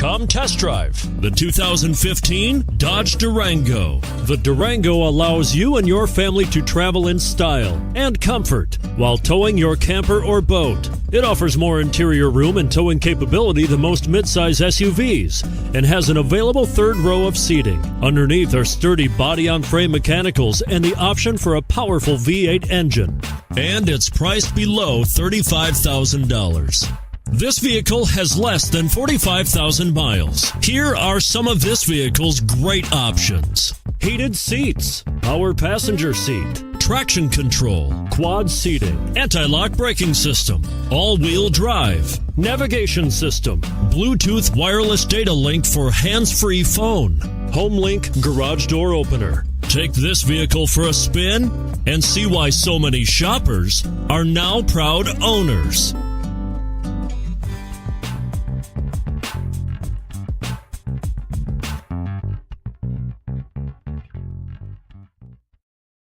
Come test drive the 2015 Dodge Durango. The Durango allows you and your family to travel in style and comfort while towing your camper or boat. It offers more interior room and towing capability than most midsize SUVs and has an available third row of seating. Underneath are sturdy body-on-frame mechanicals and the option for a powerful V8 engine. And it's priced below $35,000. This vehicle has less than 45,000 miles. Here are some of this vehicle's great options: heated seats, power passenger seat, traction control, quad seating, anti-lock braking system, all-wheel drive, navigation system, Bluetooth wireless data link for hands-free phone, HomeLink garage door opener. Take this vehicle for a spin and see why so many shoppers are now proud owners.